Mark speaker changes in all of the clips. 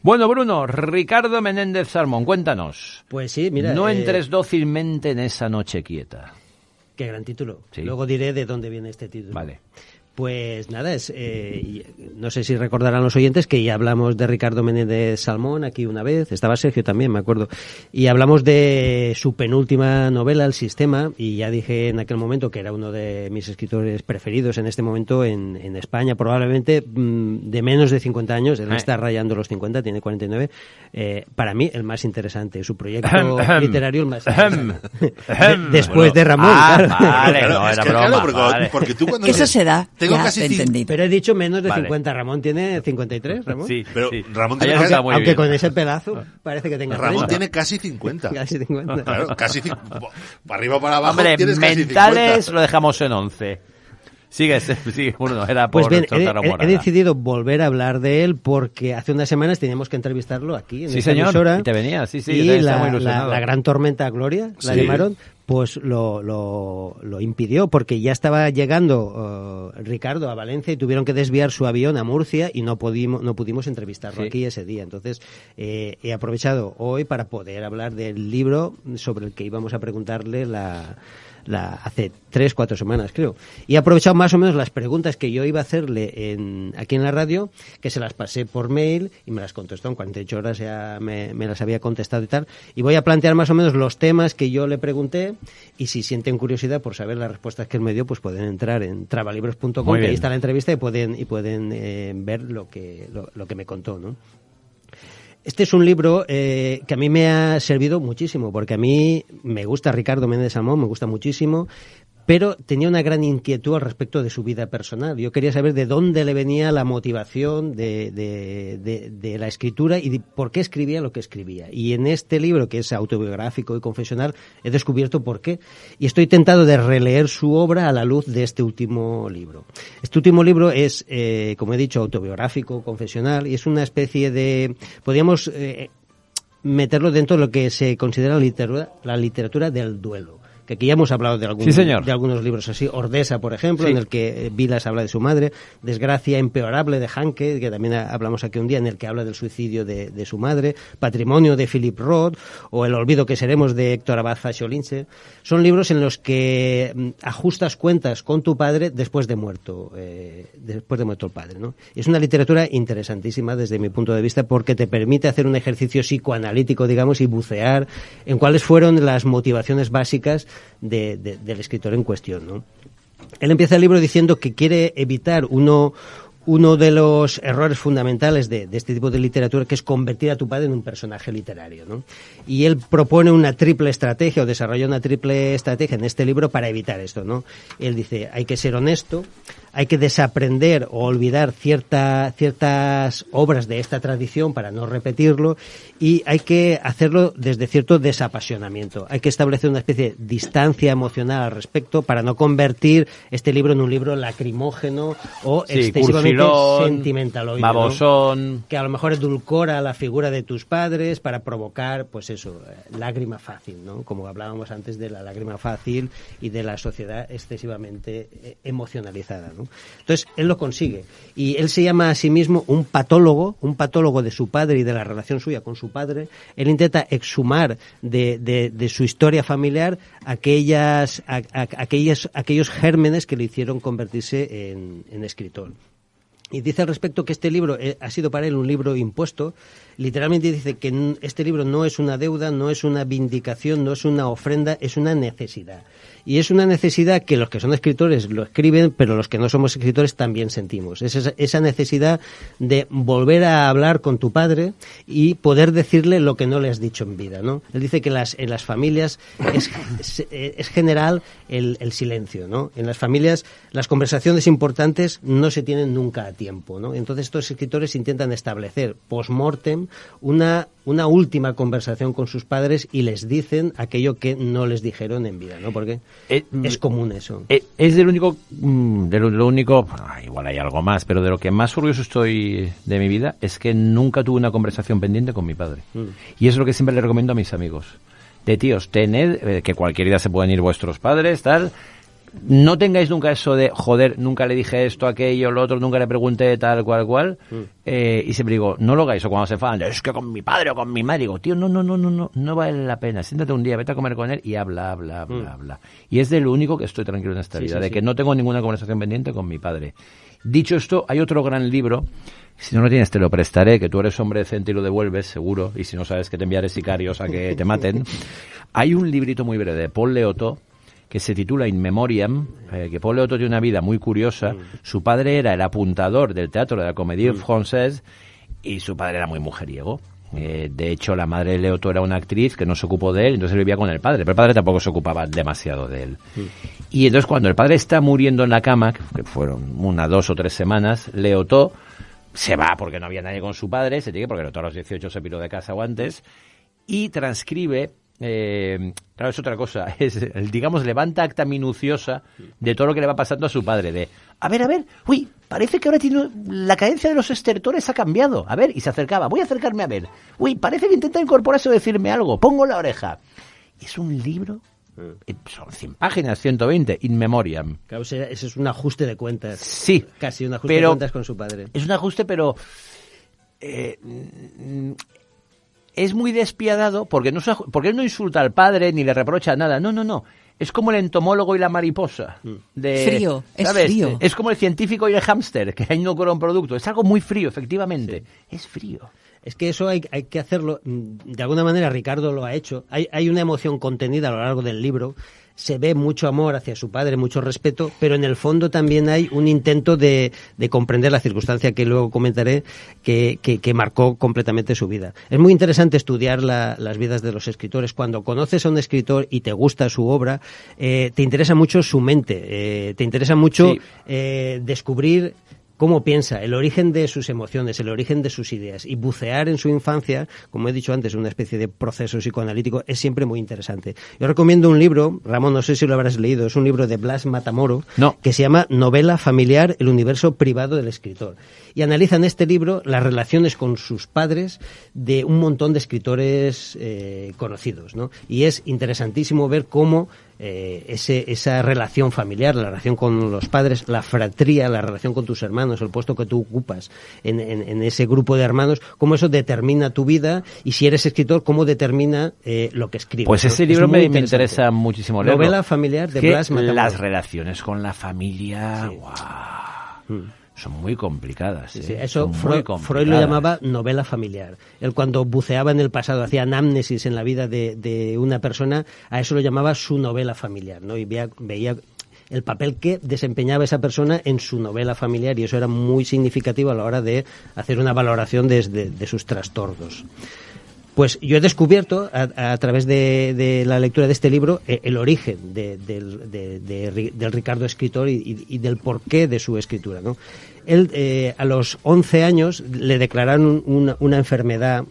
Speaker 1: Bueno, Bruno, Ricardo Menéndez Salmón, cuéntanos.
Speaker 2: Pues sí, mira...
Speaker 1: No entres dócilmente en esa noche quieta.
Speaker 2: Qué gran título.
Speaker 1: Sí.
Speaker 2: Luego diré de dónde viene este título.
Speaker 1: Vale.
Speaker 2: Pues nada, no sé si recordarán los oyentes que ya hablamos de Ricardo Menéndez Salmón aquí una vez, estaba Sergio también, me acuerdo, y hablamos de su penúltima novela, El Sistema, y ya dije en aquel momento que era uno de mis escritores preferidos en este momento en España, probablemente de menos de 50 años, él está rayando los 50, tiene 49, para mí el más interesante, su proyecto literario el más interesante. Después de Ramón, claro.
Speaker 1: Vale, no, era broma, vale.
Speaker 3: Porque tú cuando
Speaker 4: Eso se da.
Speaker 3: Tengo
Speaker 4: ya,
Speaker 3: casi
Speaker 4: entendí.
Speaker 2: Pero he dicho menos de
Speaker 1: Vale.
Speaker 2: 50. Ramón tiene 53, Ramón.
Speaker 1: Sí,
Speaker 3: Pero
Speaker 1: sí.
Speaker 3: Ramón
Speaker 1: Ahí
Speaker 3: tiene
Speaker 1: está
Speaker 3: casi-
Speaker 1: muy
Speaker 2: Aunque
Speaker 1: bien.
Speaker 2: con ese pelazo parece que tenga
Speaker 3: Ramón
Speaker 2: 30.
Speaker 3: tiene casi 50.
Speaker 2: Casi 50.
Speaker 3: Claro, casi para arriba o para abajo
Speaker 1: Hombre,
Speaker 3: tienes casi
Speaker 1: mentales
Speaker 3: 50.
Speaker 1: lo dejamos en 11. Sigue, Bruno, era por
Speaker 2: Pues bien,
Speaker 1: soltar la
Speaker 2: he
Speaker 1: morada.
Speaker 2: decidido volver a hablar de él porque hace unas semanas teníamos que entrevistarlo aquí en
Speaker 1: Sí,
Speaker 2: esta
Speaker 1: señor,
Speaker 2: emisora.
Speaker 1: y te venía, sí,
Speaker 2: Y
Speaker 1: yo estaba muy ilusionado.
Speaker 2: la gran tormenta Gloria, la
Speaker 3: Sí.
Speaker 2: llamaron, pues lo impidió porque ya estaba llegando Ricardo a Valencia y tuvieron que desviar su avión a Murcia y no pudimos entrevistarlo
Speaker 1: Sí.
Speaker 2: aquí ese día. Entonces he aprovechado hoy para poder hablar del libro sobre el que íbamos a preguntarle hace 3-4 semanas, creo. Y he aprovechado más o menos las preguntas que yo iba a hacerle aquí en la radio, que se las pasé por mail y me las contestó. En 48 horas ya me las había contestado y tal. Y voy a plantear más o menos los temas que yo le pregunté y si sienten curiosidad por saber las respuestas que él me dio, pues pueden entrar en trabalibros.com,
Speaker 1: Muy
Speaker 2: que ahí
Speaker 1: bien.
Speaker 2: está la entrevista y pueden ver lo que me contó, ¿no? Este es un libro que a mí me ha servido muchísimo, porque a mí me gusta Ricardo Menéndez Salmón, me gusta muchísimo, pero tenía una gran inquietud al respecto de su vida personal. Yo quería saber de dónde le venía la motivación de la escritura y de por qué escribía lo que escribía. Y en este libro, que es autobiográfico y confesional, he descubierto por qué. Y estoy tentado de releer su obra a la luz de este último libro. Este último libro es, como he dicho, autobiográfico, confesional, y es una especie de... podríamos meterlo dentro de lo que se considera la literatura del duelo. Que aquí ya hemos hablado de algunos libros así. Ordesa, por ejemplo, en el que Vilas habla de su madre. Desgracia impeorable de Hanke, que también hablamos aquí un día, en el que habla del suicidio de su madre. Patrimonio de Philip Roth, o El olvido que seremos de Héctor Abad Fasciolince. Son libros en los que ajustas cuentas con tu padre después de muerto el padre, ¿no? Es una literatura interesantísima desde mi punto de vista porque te permite hacer un ejercicio psicoanalítico, digamos, y bucear en cuáles fueron las motivaciones básicas del escritor en cuestión, ¿no? Él empieza el libro diciendo que quiere evitar uno de los errores fundamentales de este tipo de literatura, que es convertir a tu padre en un personaje literario, ¿no? Y él propone una triple estrategia, o desarrolla una triple estrategia en este libro para evitar esto, ¿no? Él dice, hay que ser honesto, hay que desaprender o olvidar ciertas obras de esta tradición para no repetirlo, y hay que hacerlo desde cierto desapasionamiento. Hay que establecer una especie de distancia emocional al respecto para no convertir este libro en un libro lacrimógeno o excesivamente sentimentaloide,
Speaker 1: babosón,
Speaker 2: ¿no? Que a lo mejor edulcora la figura de tus padres para provocar, pues eso, lágrima fácil, ¿no? Como hablábamos antes de la lágrima fácil y de la sociedad excesivamente emocionalizada, ¿no? Entonces, él lo consigue. Y él se llama a sí mismo un patólogo de su padre y de la relación suya con su padre. Él intenta exhumar de su historia familiar aquellos gérmenes que le hicieron convertirse en escritor. Y dice al respecto que este libro ha sido para él un libro impuesto. Literalmente dice que este libro no es una deuda, no es una vindicación, no es una ofrenda, es una necesidad. Y es una necesidad que los que son escritores lo escriben, pero los que no somos escritores también sentimos. Es esa necesidad de volver a hablar con tu padre y poder decirle lo que no le has dicho en vida, ¿no? Él dice que en las familias es general el silencio, ¿no? En las familias las conversaciones importantes no se tienen nunca a tiempo, ¿no? Entonces estos escritores intentan establecer post-mortem una última conversación con sus padres y les dicen aquello que no les dijeron en vida, ¿no? Porque es común eso.
Speaker 1: Es de lo único, igual hay algo más, pero de lo que más orgulloso estoy de mi vida es que nunca tuve una conversación pendiente con mi padre. Y es lo que siempre le recomiendo a mis amigos. De tíos, tened, que cualquier día se pueden ir vuestros padres, tal, no tengáis nunca eso de, joder, nunca le dije esto, aquello, lo otro, nunca le pregunté tal, cual, y siempre digo, no lo hagáis, o cuando se enfadan, es que con mi padre o con mi madre, digo, tío, no vale la pena, siéntate un día, vete a comer con él y habla. Y es de lo único que estoy tranquilo en esta vida, de que no tengo ninguna conversación pendiente con mi padre. Dicho esto, hay otro gran libro, si no lo tienes te lo prestaré, que tú eres hombre decente y lo devuelves, seguro, y si no sabes que te enviaré sicarios a que te maten. Hay un librito muy breve de Paul Leoto, que se titula In Memoriam, que Paul Leoto tiene una vida muy curiosa. Su padre era el apuntador del teatro de la Comédie Française y su padre era muy mujeriego. De hecho, la madre de Leoto era una actriz que no se ocupó de él, entonces él vivía con el padre, pero el padre tampoco se ocupaba demasiado de él. Y entonces cuando el padre está muriendo en la cama, que fueron 1, 2 o 3 semanas, Leoto se va porque no había nadie con su padre, se tiene porque Leoto a los 18 se piró de casa o antes, y transcribe. Claro, es otra cosa, digamos, levanta acta minuciosa de todo lo que le va pasando a su padre, de, a ver, uy, parece que ahora tiene la cadencia de los estertores ha cambiado, a ver, y se acercaba, voy a acercarme a ver, uy, parece que intenta incorporarse o decirme algo, pongo la oreja. Es un libro, son 100 páginas, 120, In Memoriam.
Speaker 2: Claro, ese es un ajuste de cuentas.
Speaker 1: Sí.
Speaker 2: Casi un ajuste de cuentas con su padre.
Speaker 1: Es un ajuste, pero... es muy despiadado porque él no insulta al padre ni le reprocha nada. No. Es como el entomólogo y la mariposa.
Speaker 4: Frío,
Speaker 1: ¿sabes?
Speaker 4: es frío.
Speaker 1: Es como el científico y el hámster, que ahí no cura un producto. Es algo muy frío, efectivamente. Sí. Es frío.
Speaker 2: Es que eso hay que hacerlo. De alguna manera Ricardo lo ha hecho. Hay una emoción contenida a lo largo del libro. Se ve mucho amor hacia su padre, mucho respeto, pero en el fondo también hay un intento de comprender la circunstancia que luego comentaré que marcó completamente su vida. Es muy interesante estudiar las vidas de los escritores. Cuando conoces a un escritor y te gusta su obra, te interesa mucho su mente, te interesa mucho descubrir cómo piensa, el origen de sus emociones, el origen de sus ideas. Y bucear en su infancia, como he dicho antes, una especie de proceso psicoanalítico, es siempre muy interesante. Yo recomiendo un libro, Ramón, no sé si lo habrás leído, es un libro de Blas Matamoro, que se llama Novela familiar, el universo privado del escritor. Y analiza en este libro las relaciones con sus padres de un montón de escritores conocidos, ¿no? Y es interesantísimo ver cómo esa relación familiar, la relación con los padres, la fratría, la relación con tus hermanos, el puesto que tú ocupas en ese grupo de hermanos, cómo eso determina tu vida y si eres escritor, cómo determina lo que escribes.
Speaker 1: Pues ese libro me interesa muchísimo leerlo.
Speaker 2: Novela familiar de Blas Matamoro.
Speaker 1: Las relaciones con la familia, son muy complicadas.
Speaker 2: Sí, eso Freud lo llamaba novela familiar. Él cuando buceaba en el pasado, hacía anamnesis en la vida de una persona, a eso lo llamaba su novela familiar, ¿no? Y veía el papel que desempeñaba esa persona en su novela familiar y eso era muy significativo a la hora de hacer una valoración de sus trastornos. Pues yo he descubierto a través de la lectura de este libro el origen del Ricardo escritor y del porqué de su escritura, ¿no? Él a los 11 años le declararon una enfermedad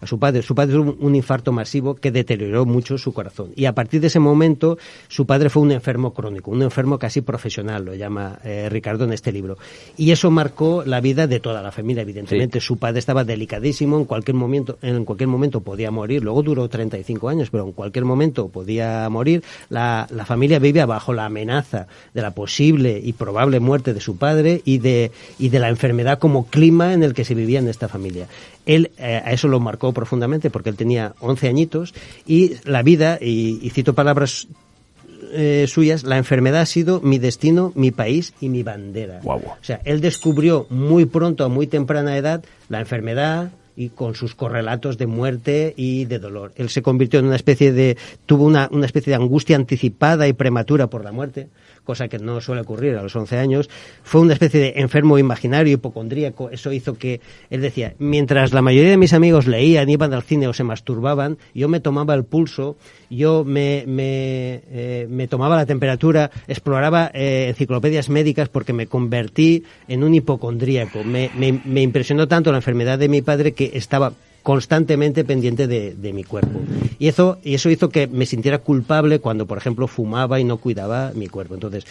Speaker 2: a su padre. Su padre tuvo un infarto masivo que deterioró mucho su corazón. Y a partir de ese momento, su padre fue un enfermo crónico, un enfermo casi profesional, lo llama Ricardo en este libro. Y eso marcó la vida de toda la familia, evidentemente. Sí. Su padre estaba delicadísimo, en cualquier momento podía morir. Luego duró 35 años, pero en cualquier momento podía morir. La familia vivía bajo la amenaza de la posible y probable muerte de su padre y de la enfermedad como clima en el que se vivía en esta familia. Él a eso lo marcó profundamente porque él tenía 11 añitos y la vida, y cito palabras suyas, la enfermedad ha sido mi destino, mi país y mi bandera.
Speaker 1: Wow.
Speaker 2: O sea, él descubrió muy pronto, a muy temprana edad, la enfermedad y con sus correlatos de muerte y de dolor. Él se convirtió en tuvo una especie de angustia anticipada y prematura por la muerte, cosa que no suele ocurrir a los 11 años. Fue una especie de enfermo imaginario, hipocondríaco. Eso hizo que, él decía, mientras la mayoría de mis amigos leían, iban al cine o se masturbaban, yo me tomaba el pulso, yo me tomaba la temperatura, exploraba enciclopedias médicas porque me convertí en un hipocondríaco. Me impresionó tanto la enfermedad de mi padre que estaba constantemente pendiente de mi cuerpo. Y eso hizo que me sintiera culpable cuando, por ejemplo, fumaba y no cuidaba mi cuerpo. Entonces,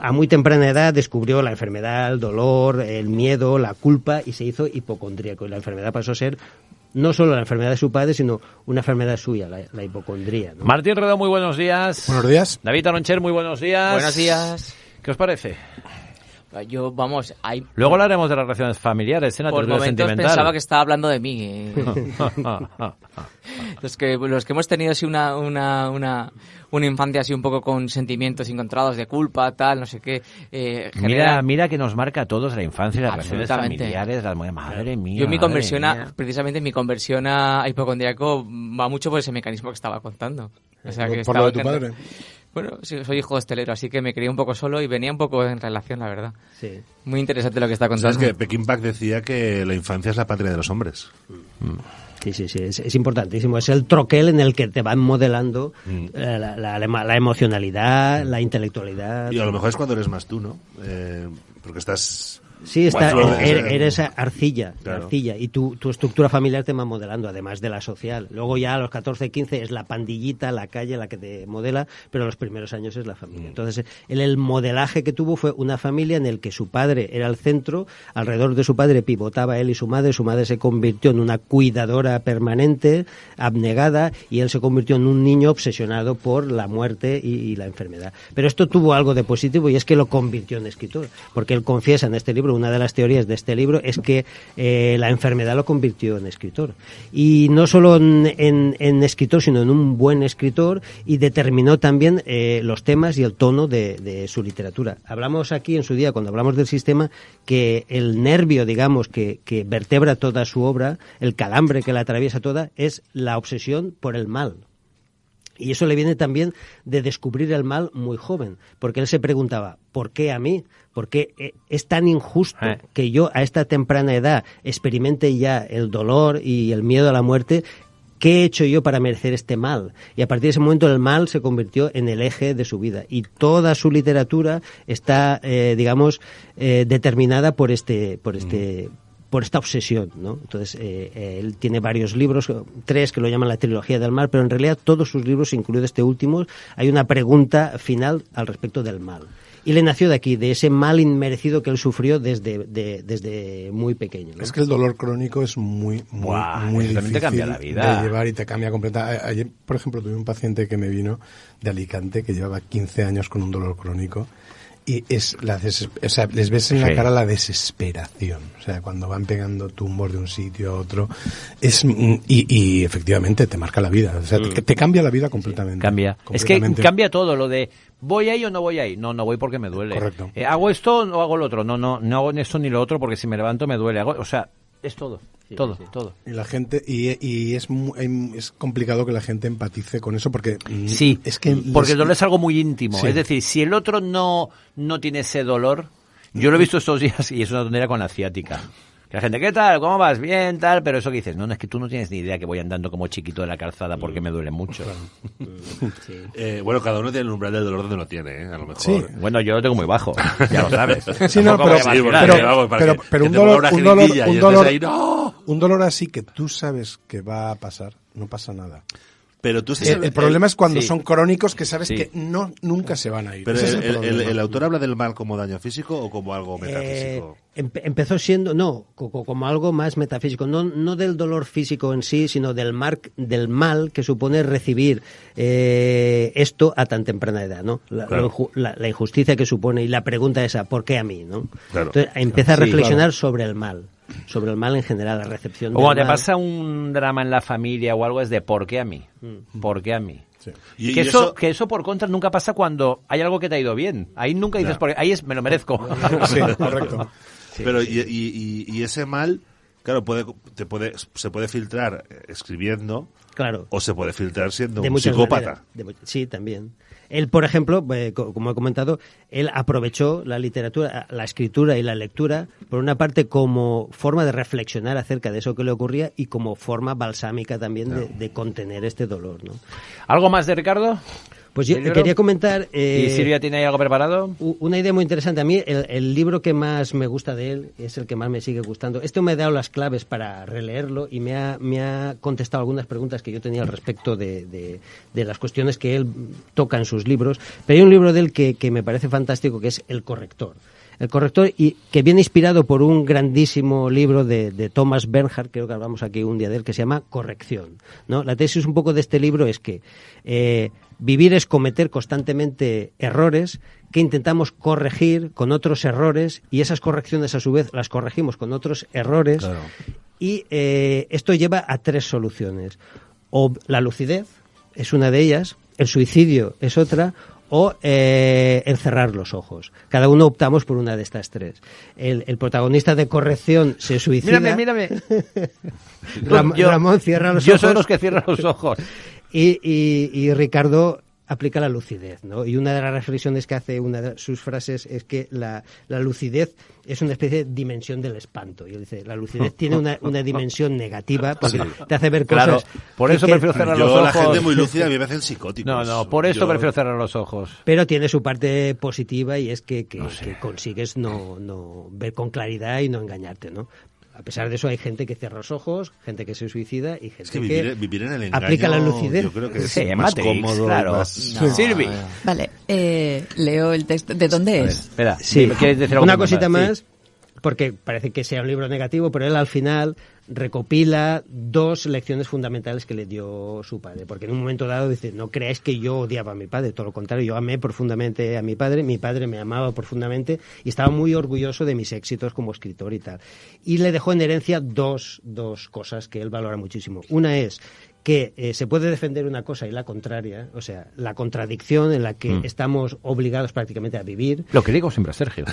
Speaker 2: a muy temprana edad descubrió la enfermedad, el dolor, el miedo, la culpa y se hizo hipocondríaco. Y la enfermedad pasó a ser no solo la enfermedad de su padre, sino una enfermedad suya, la hipocondría, ¿no?
Speaker 1: Martín Redó, muy buenos días.
Speaker 4: Buenos días.
Speaker 1: David Aroncher, muy buenos días.
Speaker 5: Buenos días.
Speaker 1: ¿Qué os parece?
Speaker 5: Yo, vamos, hay...
Speaker 1: Luego hablaremos de las relaciones familiares, en la
Speaker 5: Por
Speaker 1: tertulia
Speaker 5: momentos
Speaker 1: sentimental.
Speaker 5: pensaba que estaba hablando de mí. Los que hemos tenido así una infancia así un poco con sentimientos encontrados de culpa, tal, no sé qué.
Speaker 1: Mira que nos marca a todos la infancia y las relaciones familiares. Madre mía.
Speaker 5: Yo precisamente mi conversión a hipocondríaco va mucho por ese mecanismo que estaba contando. O sea, que
Speaker 4: por lo de tu padre.
Speaker 5: Bueno, sí, soy hijo de hostelero, así que me crié un poco solo y venía un poco en relación, la verdad.
Speaker 2: Sí.
Speaker 5: Muy interesante lo que está contando.
Speaker 3: ¿Sabes que Peckinpah decía que la infancia es la patria de los hombres?
Speaker 2: Sí, es importantísimo. Es el troquel en el que te van modelando la emocionalidad, la intelectualidad.
Speaker 3: Y a lo mejor es cuando eres más tú, ¿no? Porque estás...
Speaker 2: Sí, eres arcilla,
Speaker 3: claro.
Speaker 2: arcilla, y tu estructura familiar te va modelando, además de la social. Luego ya a los 14, 15 es la pandillita, la calle la que te modela, pero los primeros años es la familia. Entonces, el modelaje que tuvo fue una familia en el que su padre era el centro, alrededor de su padre pivotaba él y su madre se convirtió en una cuidadora permanente, abnegada, y él se convirtió en un niño obsesionado por la muerte y la enfermedad. Pero esto tuvo algo de positivo y es que lo convirtió en escritor, porque él confiesa en este libro, una de las teorías de este libro es que la enfermedad lo convirtió en escritor. Y no solo en escritor, sino en un buen escritor, y determinó también los temas y el tono de su literatura. Hablamos aquí en su día, cuando hablamos del sistema, que el nervio, digamos, que vertebra toda su obra, el calambre que la atraviesa toda, es la obsesión por el mal. Y eso le viene también de descubrir el mal muy joven, porque él se preguntaba, ¿por qué a mí? ¿Por qué es tan injusto que yo a esta temprana edad experimente ya el dolor y el miedo a la muerte? ¿Qué he hecho yo para merecer este mal? Y a partir de ese momento el mal se convirtió en el eje de su vida. Y toda su literatura está, determinada por esta obsesión, ¿no? Entonces, él tiene varios libros, 3 que lo llaman la trilogía del mal, pero en realidad todos sus libros, incluido este último, hay una pregunta final al respecto del mal. Y le nació de aquí, de ese mal inmerecido que él sufrió desde muy pequeño, ¿no?
Speaker 4: Es que el dolor crónico es muy difícil
Speaker 1: te cambia la vida.
Speaker 4: de llevar y te cambia completa. Ayer, por ejemplo, tuve un paciente que me vino de Alicante que llevaba 15 años con un dolor crónico. Y les ves en la cara la desesperación. O sea, cuando van pegando tumbos de un sitio a otro. Y efectivamente te marca la vida. O sea, te cambia la vida completamente.
Speaker 1: Cambia. Es que cambia todo lo de ¿voy ahí o no voy ahí? No voy porque me duele.
Speaker 4: Correcto.
Speaker 1: ¿Hago esto o no hago lo otro? No hago ni esto ni lo otro porque si me levanto me duele. O sea, es todo. Todo.
Speaker 4: Y la gente es complicado que la gente empatice con eso porque
Speaker 1: es que porque el dolor es algo muy íntimo. Sí. Es decir, si el otro no tiene ese dolor, yo lo he visto estos días y es una tontería con la ciática. Que la gente, ¿qué tal? ¿Cómo vas? Bien, tal, pero eso que dices, no, es que tú no tienes ni idea que voy andando como chiquito de la calzada porque me duele mucho.
Speaker 3: Bueno, cada uno tiene el umbral del dolor donde lo tiene, a lo mejor.
Speaker 4: Sí.
Speaker 1: Bueno, yo lo tengo muy bajo, ya lo sabes.
Speaker 4: Sí, no, pero un dolor así que tú sabes que va a pasar, no pasa nada.
Speaker 3: Pero tú
Speaker 4: el problema es cuando son crónicos que sabes que nunca se van a ir.
Speaker 3: Pero el autor habla del mal como daño físico o como algo metafísico.
Speaker 2: Empezó siendo, como algo más metafísico, no del dolor físico en sí, sino del mal que supone recibir esto a tan temprana edad, ¿no? La injusticia que supone y la pregunta esa, ¿por qué a mí? ¿No? Claro. Entonces empieza a reflexionar sobre el mal en general, la recepción del mal.
Speaker 1: O cuando te pasa un drama en la familia o algo es de ¿por qué a mí? ¿Por qué a mí? Sí. Que eso por contra nunca pasa cuando hay algo que te ha ido bien. Ahí nunca dices, porque ahí me lo merezco.
Speaker 4: Sí, correcto.
Speaker 3: Pero y ese mal, claro, se puede filtrar escribiendo,
Speaker 2: claro,
Speaker 3: o se puede filtrar siendo un psicópata.
Speaker 2: Sí, también. Él, por ejemplo, como he comentado, él aprovechó la literatura, la escritura y la lectura, por una parte como forma de reflexionar acerca de eso que le ocurría y como forma balsámica también de contener este dolor, ¿no?
Speaker 1: ¿Algo más de Ricardo?
Speaker 2: Pues yo quería comentar...
Speaker 1: ¿Y Silvia tiene ahí algo preparado?
Speaker 2: Una idea muy interesante. A mí el libro que más me gusta de él es el que más me sigue gustando. Me ha dado las claves para releerlo y me ha contestado algunas preguntas que yo tenía al respecto de las cuestiones que él toca en sus libros. Pero hay un libro de él que me parece fantástico, que es El corrector. El corrector, y que viene inspirado por un grandísimo libro de Thomas Bernhard, creo que hablamos aquí un día de él, que se llama Corrección, ¿no? La tesis un poco de este libro es que vivir es cometer constantemente errores que intentamos corregir con otros errores, y esas correcciones a su vez las corregimos con otros errores. Claro. Y esto lleva a 3 soluciones. O la lucidez es una de ellas, el suicidio es otra, o el cerrar los ojos. Cada uno optamos por una de estas 3. El protagonista de Corrección se suicida.
Speaker 1: Mírame.
Speaker 2: Ramón cierra los ojos.
Speaker 1: Yo soy de los que cierran los ojos.
Speaker 2: Y Ricardo aplica la lucidez, ¿no? Y una de las reflexiones que hace, una de sus frases, es que la lucidez es una especie de dimensión del espanto. Y él dice, la lucidez tiene una dimensión negativa porque te hace ver cosas...
Speaker 1: Claro, por eso prefiero cerrar los ojos.
Speaker 3: La gente muy lúcida a mí me hacen psicóticos.
Speaker 1: No, por eso prefiero cerrar los ojos.
Speaker 2: Pero tiene su parte positiva, y es que consigues no ver con claridad y no engañarte, ¿no? A pesar de eso, hay gente que cierra los ojos, gente que se suicida y gente que
Speaker 3: vivir en el engaño,
Speaker 2: aplica la lucidez.
Speaker 3: Yo creo que es
Speaker 1: sí,
Speaker 3: más
Speaker 1: Matrix,
Speaker 3: cómodo.
Speaker 1: Claro.
Speaker 3: Más...
Speaker 1: Silvi.
Speaker 6: Vale, leo el texto. ¿De dónde es?
Speaker 1: Espera,
Speaker 2: sí,
Speaker 1: ¿quieres decir algo
Speaker 2: una cosita más?
Speaker 1: Sí.
Speaker 2: Porque parece que sea un libro negativo, pero él al final recopila 2 lecciones fundamentales que le dio su padre. Porque en un momento dado dice, no creáis que yo odiaba a mi padre, todo lo contrario, yo amé profundamente a mi padre me amaba profundamente y estaba muy orgulloso de mis éxitos como escritor y tal. Y le dejó en herencia dos cosas que él valora muchísimo. Una es que se puede defender una cosa y la contraria, o sea, la contradicción en la que estamos obligados prácticamente a vivir.
Speaker 1: Lo que digo siempre, Sergio.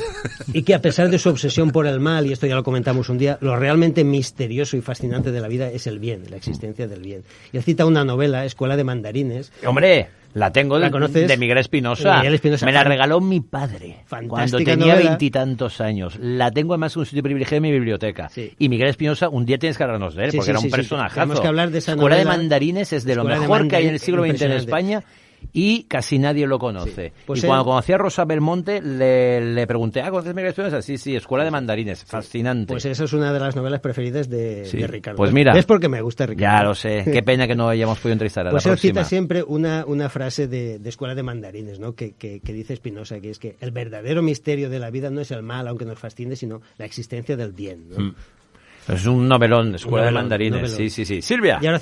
Speaker 2: Y que a pesar de su obsesión por el mal, y esto ya lo comentamos un día, lo realmente misterioso y fascinante de la vida es el bien, la existencia del bien. Y él cita una novela, Escuela de Mandarines.
Speaker 1: ¡Hombre! La tengo de Miguel Espinosa. Me la regaló mi padre cuando tenía 20 y tantos años. La tengo además en un sitio privilegiado en mi biblioteca. Sí. Y Miguel Espinosa, un día tienes que hablarnos de él, porque era un personajazo.
Speaker 2: Tenemos que hablar de esa
Speaker 1: Escuela
Speaker 2: novela.
Speaker 1: De Mandarines es de lo mejor que hay en el siglo XX en España. Y casi nadie lo conoce. Sí. Pues cuando conocí a Rosa Belmonte, le pregunté, ¿conoces Miguel Espinosa? Sí, Escuela de Mandarines. Fascinante.
Speaker 2: Pues esa es una de las novelas preferidas de Ricardo.
Speaker 1: Pues mira.
Speaker 2: Es porque me gusta Ricardo.
Speaker 1: Ya lo sé. Qué pena que no hayamos podido entrevistar a
Speaker 2: pues
Speaker 1: la próxima.
Speaker 2: Pues él cita siempre una frase de Escuela de Mandarines, ¿no? Que dice Espinosa, que es que el verdadero misterio de la vida no es el mal, aunque nos fascine, sino la existencia del bien, ¿no?
Speaker 1: Es un novelón, Escuela de Mandarines. Sí. Silvia.
Speaker 2: Y ahora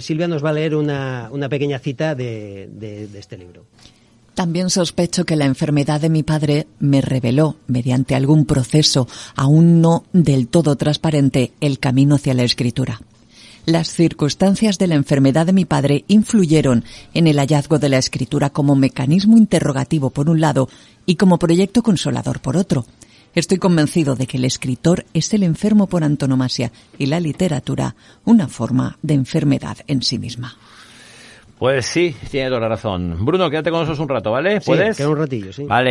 Speaker 2: Silvia nos va a leer una pequeña cita de este libro.
Speaker 6: También sospecho que la enfermedad de mi padre me reveló, mediante algún proceso aún no del todo transparente, el camino hacia la escritura. Las circunstancias de la enfermedad de mi padre influyeron en el hallazgo de la escritura como mecanismo interrogativo por un lado y como proyecto consolador por otro. Estoy convencido de que el escritor es el enfermo por antonomasia y la literatura una forma de enfermedad en sí misma.
Speaker 1: Pues sí, tiene toda la razón. Bruno, quédate con nosotros un rato, ¿vale? ¿Puedes?
Speaker 2: Sí, queda un ratillo, sí.
Speaker 1: Vale.